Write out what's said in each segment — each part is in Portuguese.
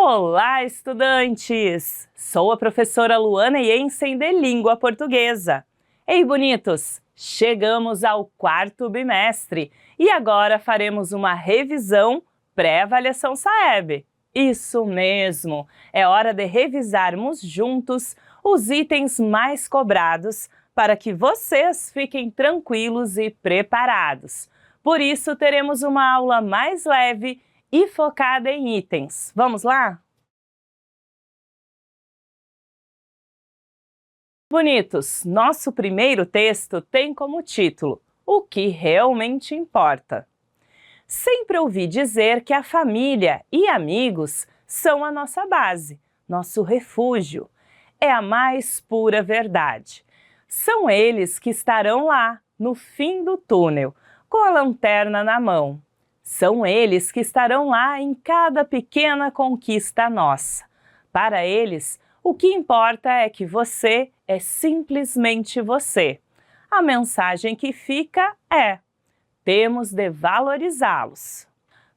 Olá, estudantes! Sou a professora Luana Jensen de Língua Portuguesa. Ei, bonitos! Chegamos ao quarto bimestre e agora faremos uma revisão pré-avaliação SAEB. Isso mesmo! É hora de revisarmos juntos os itens mais cobrados para que vocês fiquem tranquilos e preparados. Por isso, teremos uma aula mais leve e focada em itens. Vamos lá? Bonitos, nosso primeiro texto tem como título O que realmente importa. Sempre ouvi dizer que a família e amigos são a nossa base, nosso refúgio. É a mais pura verdade. São eles que estarão lá, no fim do túnel, com a lanterna na mão. São eles que estarão lá em cada pequena conquista nossa. Para eles, o que importa é que você é simplesmente você. A mensagem que fica é: temos de valorizá-los.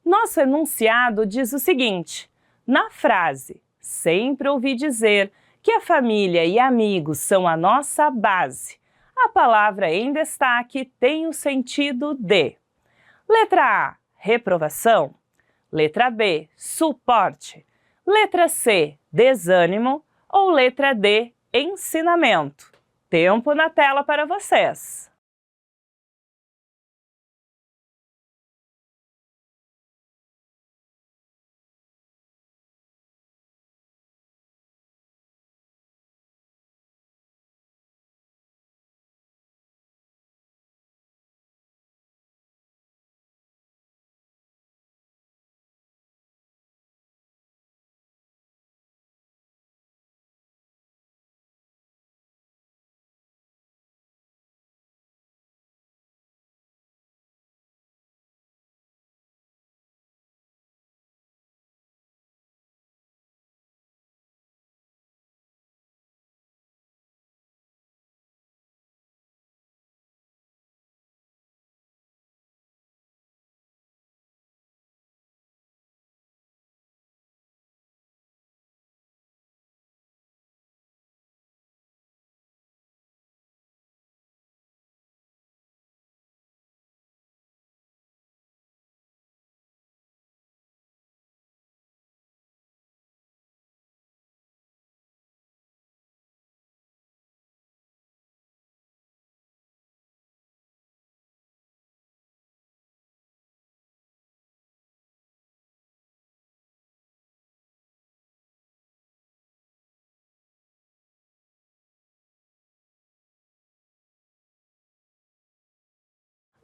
Nosso enunciado diz o seguinte: na frase "sempre ouvi dizer que a família e amigos são a nossa base", a palavra em destaque tem o sentido de: letra A, reprovação. Letra B, suporte. Letra C, desânimo. Ou letra D, ensinamento. Tempo na tela para vocês.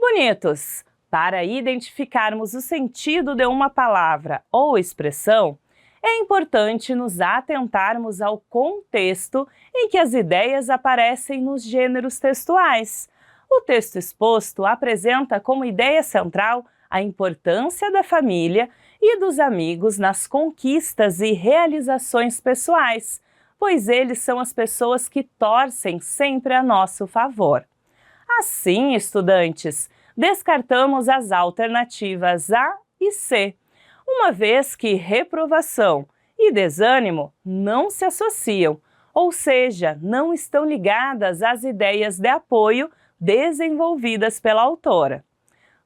Bonitos! Para identificarmos o sentido de uma palavra ou expressão, é importante nos atentarmos ao contexto em que as ideias aparecem nos gêneros textuais. O texto exposto apresenta como ideia central a importância da família e dos amigos nas conquistas e realizações pessoais, pois eles são as pessoas que torcem sempre a nosso favor. Assim, estudantes, descartamos as alternativas A e C, uma vez que reprovação e desânimo não se associam, ou seja, não estão ligadas às ideias de apoio desenvolvidas pela autora.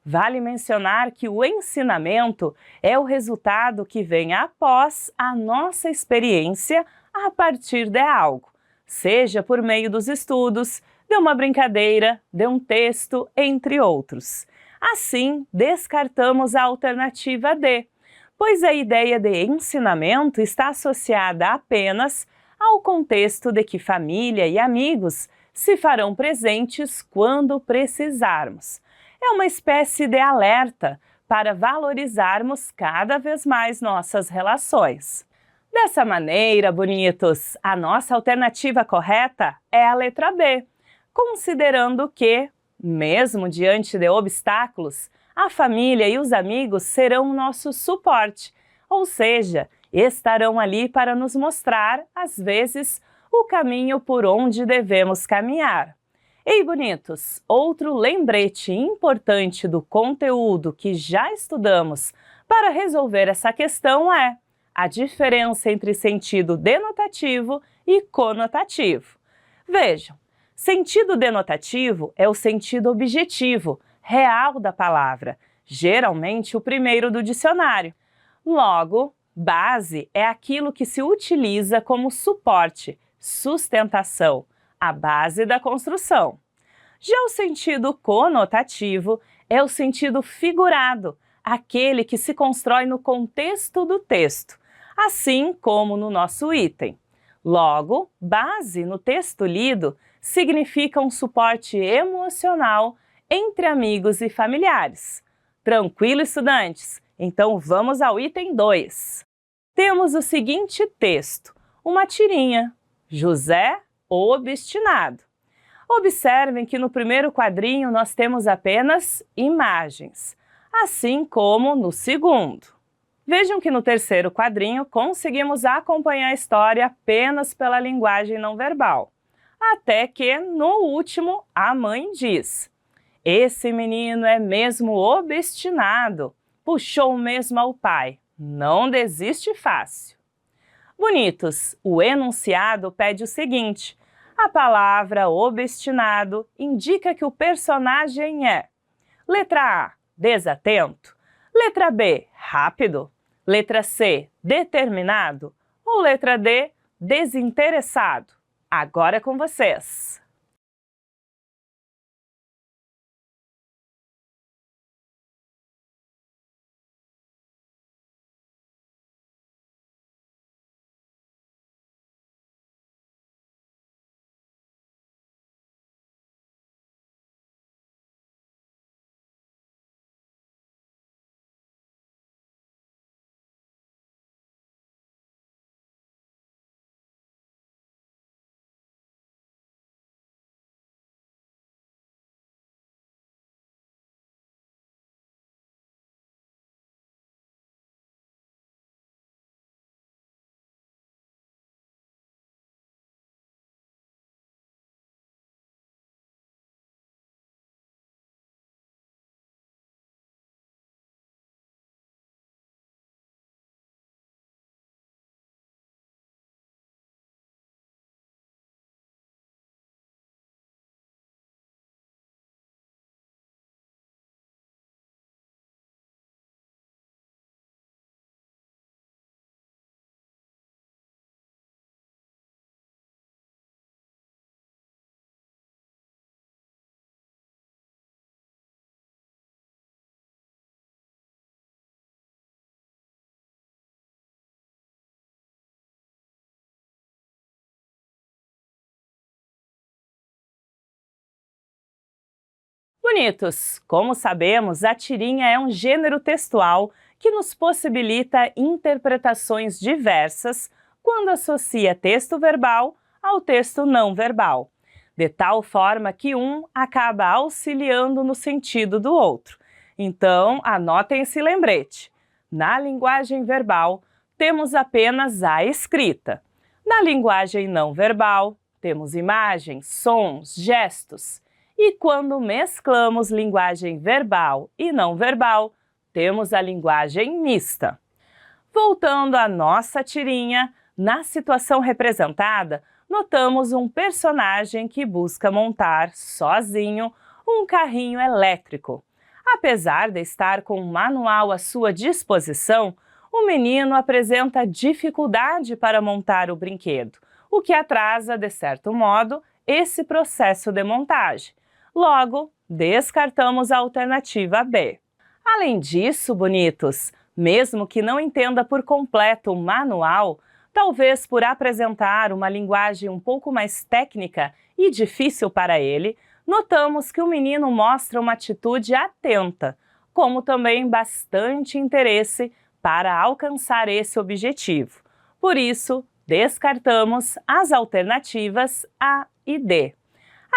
Vale mencionar que o ensinamento é o resultado que vem após a nossa experiência a partir de algo, seja por meio dos estudos, de uma brincadeira, de um texto, entre outros. Assim, descartamos a alternativa D, pois a ideia de ensinamento está associada apenas ao contexto de que família e amigos se farão presentes quando precisarmos. É uma espécie de alerta para valorizarmos cada vez mais nossas relações. Dessa maneira, bonitos, a nossa alternativa correta é a letra B, considerando que, mesmo diante de obstáculos, a família e os amigos serão nosso suporte, ou seja, estarão ali para nos mostrar, às vezes, o caminho por onde devemos caminhar. Ei, bonitos, outro lembrete importante do conteúdo que já estudamos para resolver essa questão é: a diferença entre sentido denotativo e conotativo. Vejam, sentido denotativo é o sentido objetivo, real da palavra, geralmente o primeiro do dicionário. Logo, base é aquilo que se utiliza como suporte, sustentação, a base da construção. Já o sentido conotativo é o sentido figurado, aquele que se constrói no contexto do texto, assim como no nosso item. Logo, base no texto lido significa um suporte emocional entre amigos e familiares. Tranquilo, estudantes? Então vamos ao item 2. Temos o seguinte texto, uma tirinha, José obstinado. Observem que no primeiro quadrinho nós temos apenas imagens, assim como no segundo. Vejam que no terceiro quadrinho conseguimos acompanhar a história apenas pela linguagem não verbal. Até que, no último, a mãe diz: "Esse menino é mesmo obstinado, puxou mesmo ao pai, não desiste fácil." Bonitos, o enunciado pede o seguinte: a palavra obstinado indica que o personagem é: letra A, desatento; letra B, rápido; letra C, determinado; ou letra D, desinteressado. Agora é com vocês! Bonitos! Como sabemos, a tirinha é um gênero textual que nos possibilita interpretações diversas quando associa texto verbal ao texto não verbal, de tal forma que um acaba auxiliando no sentido do outro. Então, anotem esse lembrete. Na linguagem verbal, temos apenas a escrita. Na linguagem não verbal, temos imagens, sons, gestos. E quando mesclamos linguagem verbal e não verbal, temos a linguagem mista. Voltando à nossa tirinha, na situação representada, notamos um personagem que busca montar, sozinho, um carrinho elétrico. Apesar de estar com um manual à sua disposição, o menino apresenta dificuldade para montar o brinquedo, o que atrasa, de certo modo, esse processo de montagem. Logo, descartamos a alternativa B. Além disso, bonitos, mesmo que não entenda por completo o manual, talvez por apresentar uma linguagem um pouco mais técnica e difícil para ele, notamos que o menino mostra uma atitude atenta, como também bastante interesse para alcançar esse objetivo. Por isso, descartamos as alternativas A e D.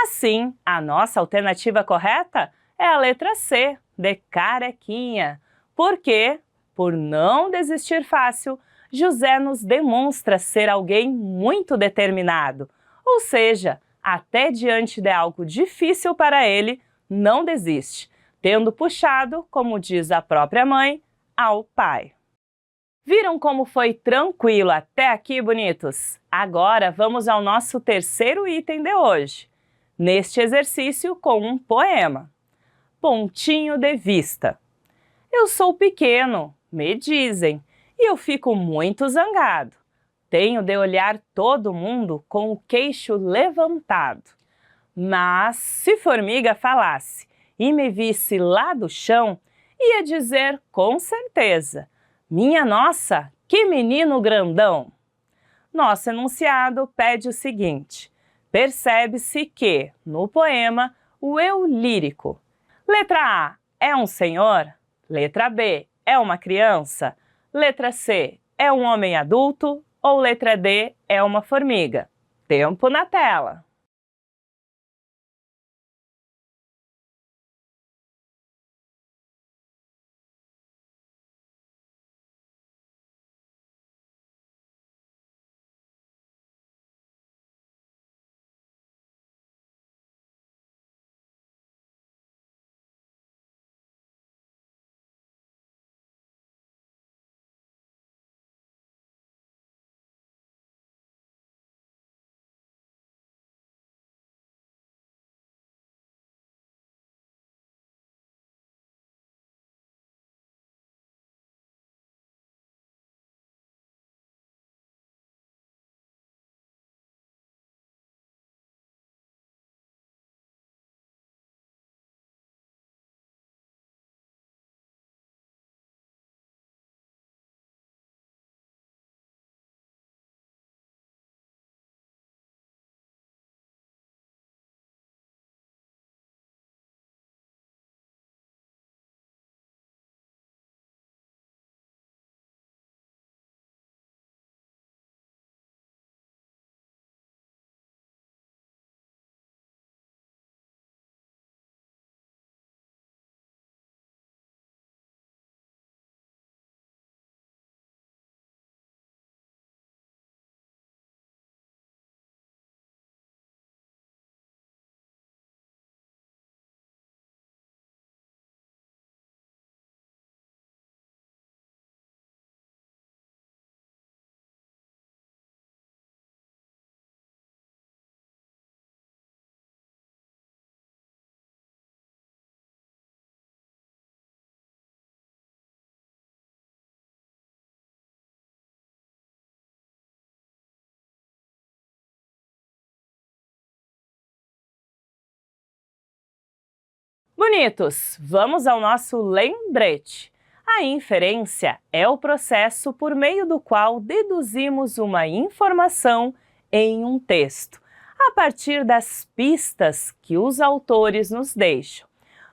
Assim, a nossa alternativa correta é a letra C, de carequinha. Porque, por não desistir fácil, José nos demonstra ser alguém muito determinado. Ou seja, até diante de algo difícil para ele, não desiste, tendo puxado, como diz a própria mãe, ao pai. Viram como foi tranquilo até aqui, bonitos? Agora vamos ao nosso terceiro item de hoje. Neste exercício com um poema. Pontinho de vista. Eu sou pequeno, me dizem, e eu fico muito zangado. Tenho de olhar todo mundo com o queixo levantado. Mas se formiga falasse e me visse lá do chão, ia dizer com certeza: minha nossa, que menino grandão! Nosso enunciado pede o seguinte: percebe-se que, no poema, o eu lírico. Letra A é um senhor, letra B é uma criança, letra C é um homem adulto ou letra D é uma formiga. Tempo na tela! Bonitos, vamos ao nosso lembrete. A inferência é o processo por meio do qual deduzimos uma informação em um texto, a partir das pistas que os autores nos deixam.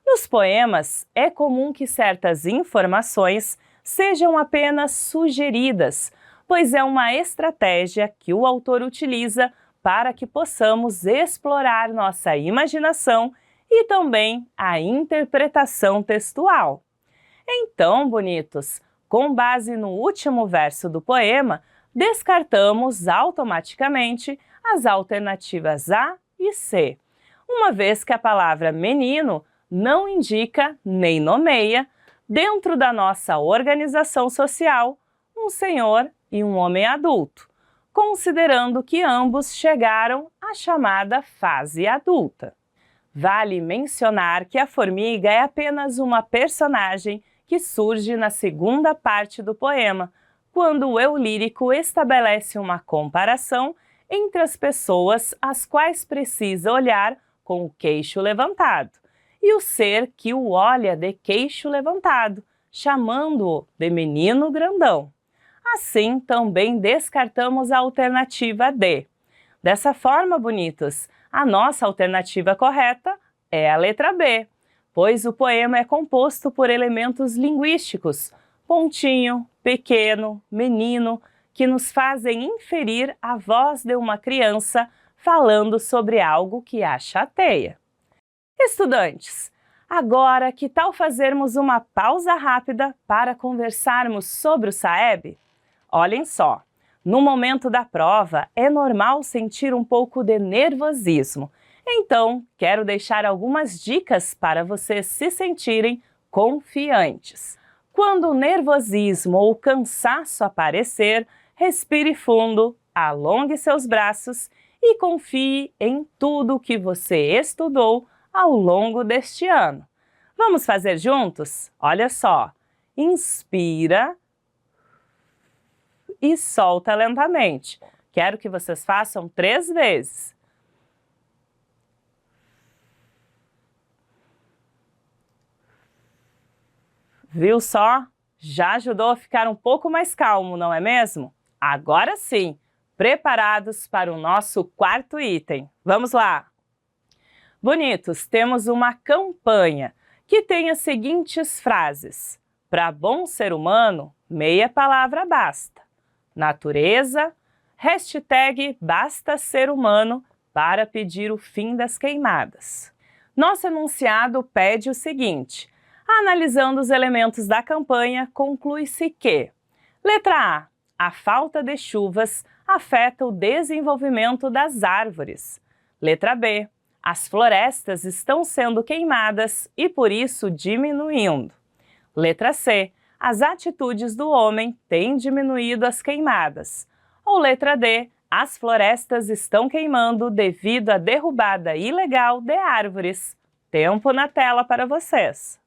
Nos poemas, é comum que certas informações sejam apenas sugeridas, pois é uma estratégia que o autor utiliza para que possamos explorar nossa imaginação e também a interpretação textual. Então, bonitos, com base no último verso do poema, descartamos automaticamente as alternativas A e C, uma vez que a palavra menino não indica nem nomeia, dentro da nossa organização social, um senhor e um homem adulto, considerando que ambos chegaram à chamada fase adulta. Vale mencionar que a formiga é apenas uma personagem que surge na segunda parte do poema, quando o eu lírico estabelece uma comparação entre as pessoas às quais precisa olhar com o queixo levantado, e o ser que o olha de queixo levantado, chamando-o de menino grandão. Assim, também descartamos a alternativa D. Dessa forma, bonitos, a nossa alternativa correta é a letra B, pois o poema é composto por elementos linguísticos, pontinho, pequeno, menino, que nos fazem inferir a voz de uma criança falando sobre algo que a chateia. Estudantes, agora que tal fazermos uma pausa rápida para conversarmos sobre o Saeb? Olhem só, no momento da prova é normal sentir um pouco de nervosismo, então quero deixar algumas dicas para vocês se sentirem confiantes. Quando o nervosismo ou o cansaço aparecer, respire fundo, alongue seus braços e confie em tudo que você estudou ao longo deste ano. Vamos fazer juntos? Olha só. Inspira e solta lentamente. Quero que vocês façam 3 vezes. Viu só? Já ajudou a ficar um pouco mais calmo, não é mesmo? Agora sim, preparados para o nosso quarto item. Vamos lá! Bonitos, temos uma campanha que tem as seguintes frases. Para bom ser humano, meia palavra basta. Natureza, hashtag basta ser humano para pedir o fim das queimadas. Nosso enunciado pede o seguinte: analisando os elementos da campanha, conclui-se que: letra A falta de chuvas afeta o desenvolvimento das árvores. Letra B, as florestas estão sendo queimadas e por isso diminuindo. Letra C, as atitudes do homem têm diminuído as queimadas. Ou letra D, as florestas estão queimando devido à derrubada ilegal de árvores. Tempo na tela para vocês.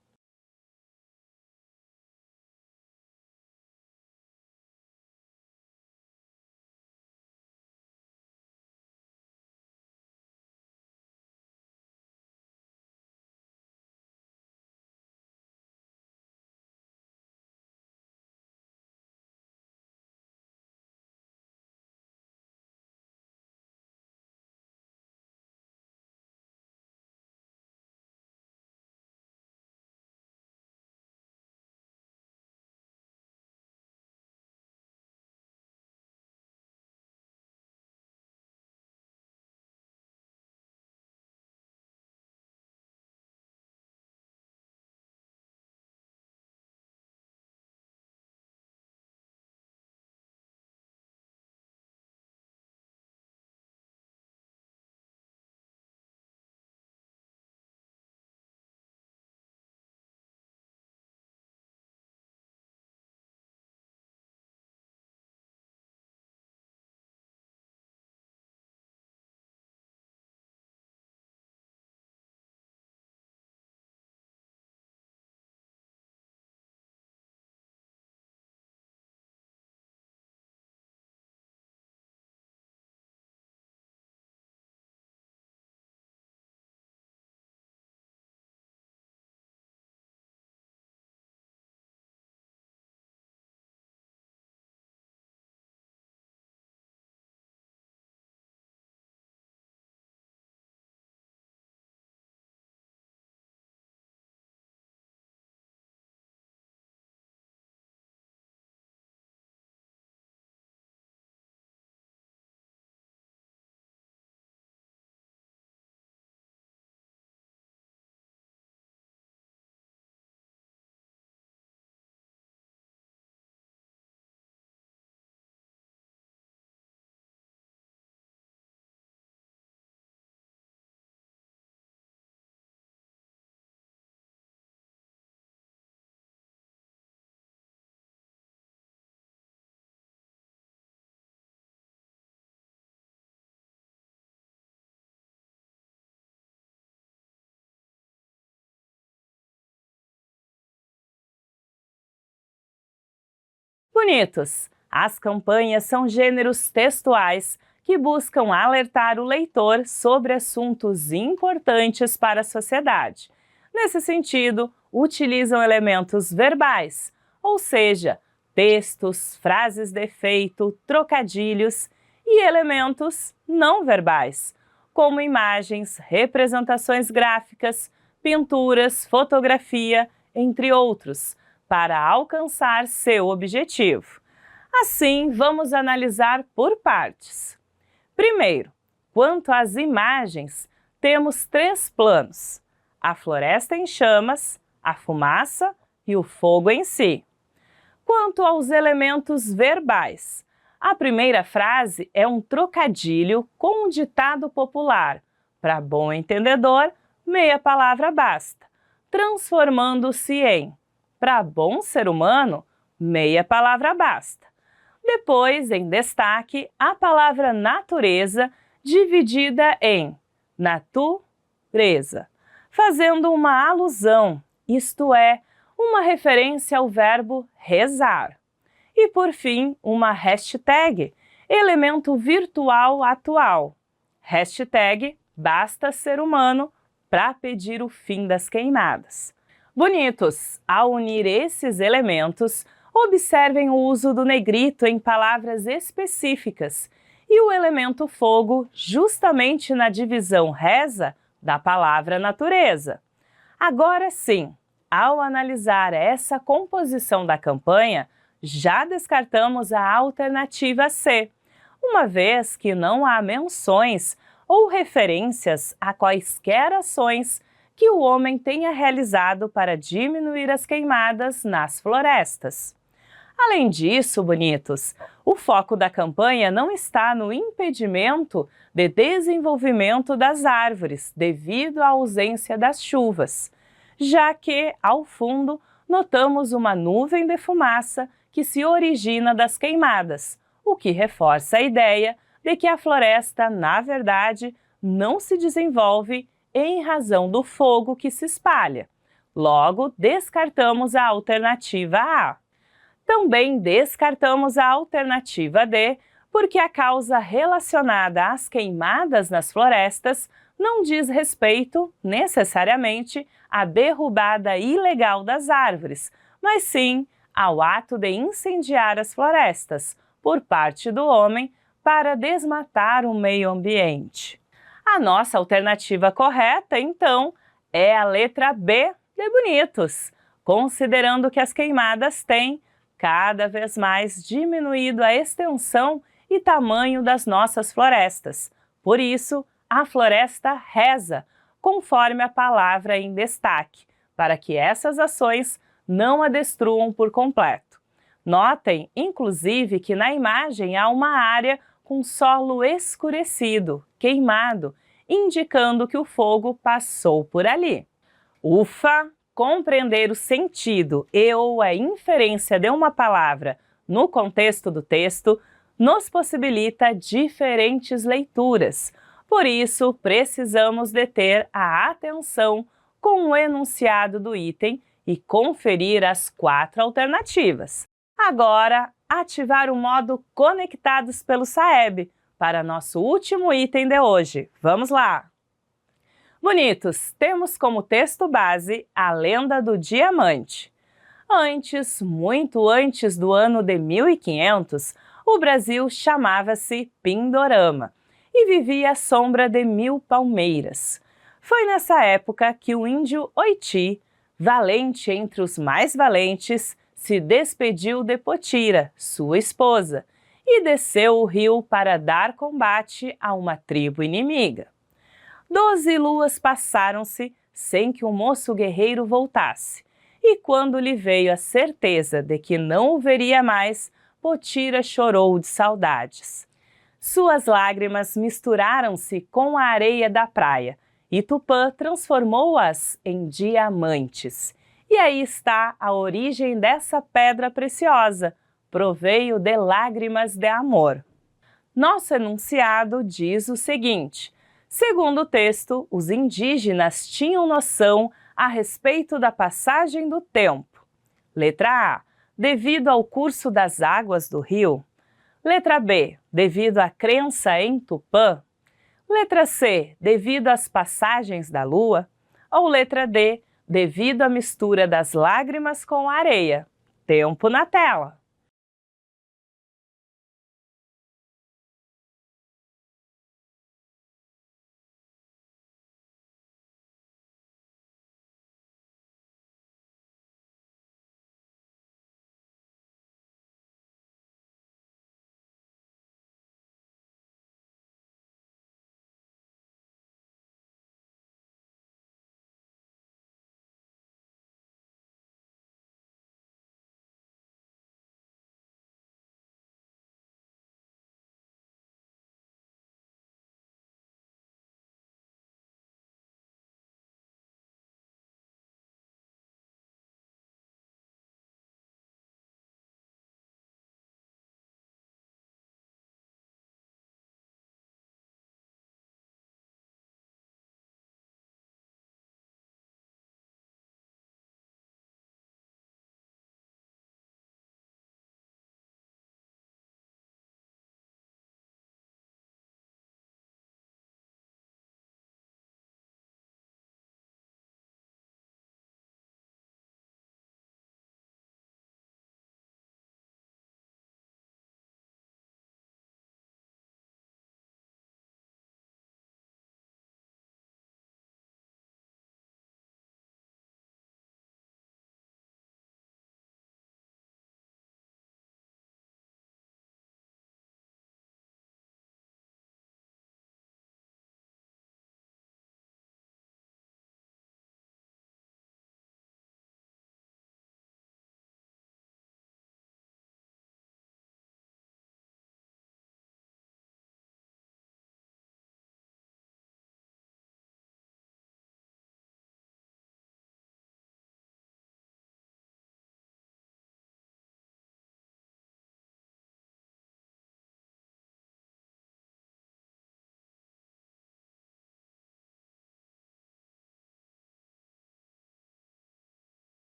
Bonitos! As campanhas são gêneros textuais que buscam alertar o leitor sobre assuntos importantes para a sociedade. Nesse sentido, utilizam elementos verbais, ou seja, textos, frases de efeito, trocadilhos, e elementos não verbais, como imagens, representações gráficas, pinturas, fotografia, entre outros, para alcançar seu objetivo. Assim, vamos analisar por partes. Primeiro, quanto às imagens, temos 3 planos: a floresta em chamas, a fumaça e o fogo em si. Quanto aos elementos verbais, a primeira frase é um trocadilho com um ditado popular: para bom entendedor, meia palavra basta, transformando-se em: Para bom ser humano, meia palavra basta. Depois, em destaque, a palavra natureza, dividida em natureza, fazendo uma alusão, isto é, uma referência ao verbo rezar. E, por fim, uma hashtag, elemento virtual atual. Hashtag basta ser humano para pedir o fim das queimadas. Bonitos! Ao unir esses elementos, observem o uso do negrito em palavras específicas e o elemento fogo justamente na divisão reza da palavra natureza. Agora sim, ao analisar essa composição da campanha, já descartamos a alternativa C, uma vez que não há menções ou referências a quaisquer ações que o homem tenha realizado para diminuir as queimadas nas florestas. Além disso, bonitos, o foco da campanha não está no impedimento de desenvolvimento das árvores devido à ausência das chuvas, já que, ao fundo, notamos uma nuvem de fumaça que se origina das queimadas, o que reforça a ideia de que a floresta, na verdade, não se desenvolve em razão do fogo que se espalha. Logo, descartamos a alternativa A. Também descartamos a alternativa D, porque a causa relacionada às queimadas nas florestas não diz respeito, necessariamente, à derrubada ilegal das árvores, mas sim ao ato de incendiar as florestas, por parte do homem, para desmatar o meio ambiente. A nossa alternativa correta, então, é a letra B de bonitos, considerando que as queimadas têm cada vez mais diminuído a extensão e tamanho das nossas florestas. Por isso, a floresta reza, conforme a palavra em destaque, para que essas ações não a destruam por completo. Notem, inclusive, que na imagem há uma área com solo escurecido, queimado, indicando que o fogo passou por ali. Ufa! Compreender o sentido e ou a inferência de uma palavra no contexto do texto nos possibilita diferentes leituras. Por isso, precisamos de ter a atenção com o enunciado do item e conferir as 4 alternativas. Agora, ativar o modo Conectados pelo Saeb para nosso último item de hoje. Vamos lá! Bonitos, temos como texto base a lenda do diamante. Antes, muito antes do ano de 1500, o Brasil chamava-se Pindorama e vivia à sombra de 1000 palmeiras. Foi nessa época que o índio Oiti, valente entre os mais valentes, se despediu de Potira, sua esposa, e desceu o rio para dar combate a uma tribo inimiga. 12 luas passaram-se sem que o moço guerreiro voltasse, e quando lhe veio a certeza de que não o veria mais, Potira chorou de saudades. Suas lágrimas misturaram-se com a areia da praia, e Tupã transformou-as em diamantes. E aí está a origem dessa pedra preciosa, proveio de lágrimas de amor. Nosso enunciado diz o seguinte: segundo o texto, os indígenas tinham noção a respeito da passagem do tempo. Letra A, devido ao curso das águas do rio. Letra B, devido à crença em Tupã. Letra C, devido às passagens da lua. Ou letra D, devido à mistura das lágrimas com a areia. Tempo na tela!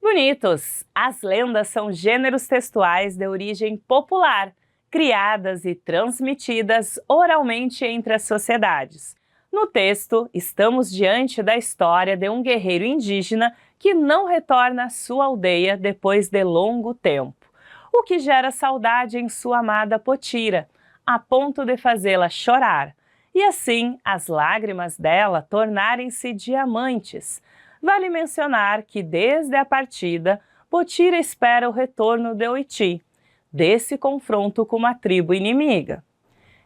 Bonitos! As lendas são gêneros textuais de origem popular, criadas e transmitidas oralmente entre as sociedades. No texto, estamos diante da história de um guerreiro indígena que não retorna à sua aldeia depois de longo tempo, o que gera saudade em sua amada Potira, a ponto de fazê-la chorar, e assim as lágrimas dela tornarem-se diamantes. Vale mencionar que desde a partida, Potira espera o retorno de Oiti, desse confronto com uma tribo inimiga.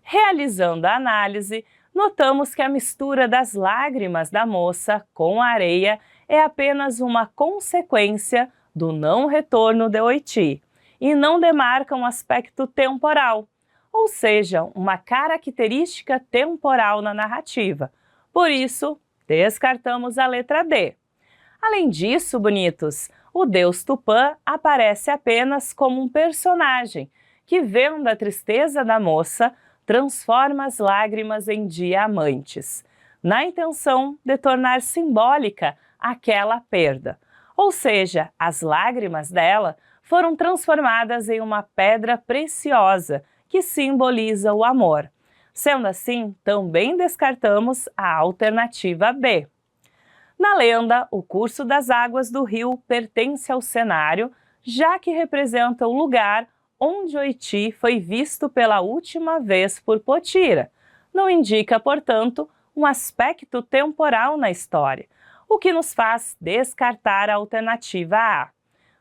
Realizando a análise, notamos que a mistura das lágrimas da moça com a areia é apenas uma consequência do não retorno de Oiti e não demarca um aspecto temporal, ou seja, uma característica temporal na narrativa. Por isso, descartamos a letra D. Além disso, bonitos, o deus Tupã aparece apenas como um personagem que, vendo a tristeza da moça, transforma as lágrimas em diamantes, na intenção de tornar simbólica aquela perda. Ou seja, as lágrimas dela foram transformadas em uma pedra preciosa que simboliza o amor. Sendo assim, também descartamos a alternativa B. Na lenda, o curso das águas do rio pertence ao cenário, já que representa o lugar onde Oiti foi visto pela última vez por Potira. Não indica, portanto, um aspecto temporal na história, o que nos faz descartar a alternativa A.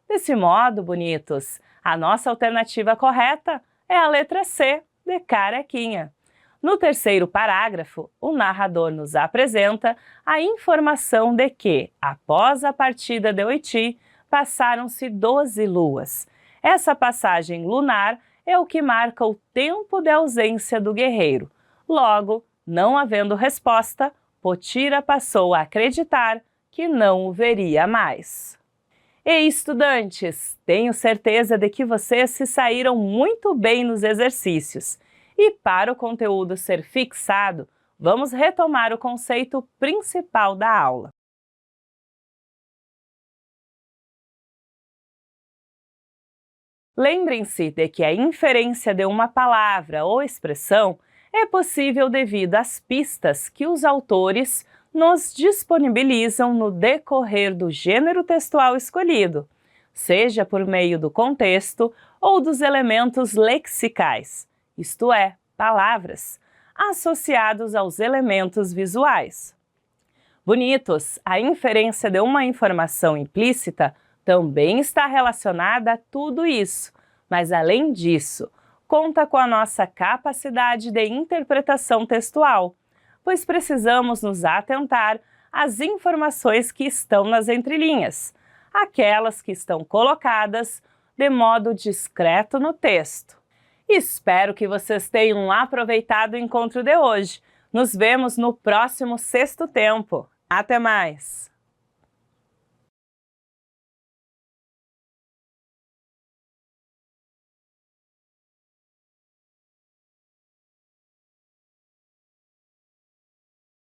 Desse modo, bonitos, a nossa alternativa correta é a letra C, de Carequinha. No terceiro parágrafo, o narrador nos apresenta a informação de que, após a partida de Oiti, passaram-se 12 luas. Essa passagem lunar é o que marca o tempo de ausência do guerreiro. Logo, não havendo resposta, Potira passou a acreditar que não o veria mais. E estudantes, tenho certeza de que vocês se saíram muito bem nos exercícios. E para o conteúdo ser fixado, vamos retomar o conceito principal da aula. Lembrem-se de que a inferência de uma palavra ou expressão é possível devido às pistas que os autores nos disponibilizam no decorrer do gênero textual escolhido, seja por meio do contexto ou dos elementos lexicais, isto é, palavras, associados aos elementos visuais. Bonitos, a inferência de uma informação implícita também está relacionada a tudo isso, mas além disso, conta com a nossa capacidade de interpretação textual, pois precisamos nos atentar às informações que estão nas entrelinhas, aquelas que estão colocadas de modo discreto no texto. Espero que vocês tenham aproveitado o encontro de hoje. Nos vemos no próximo Sexto Tempo. Até mais!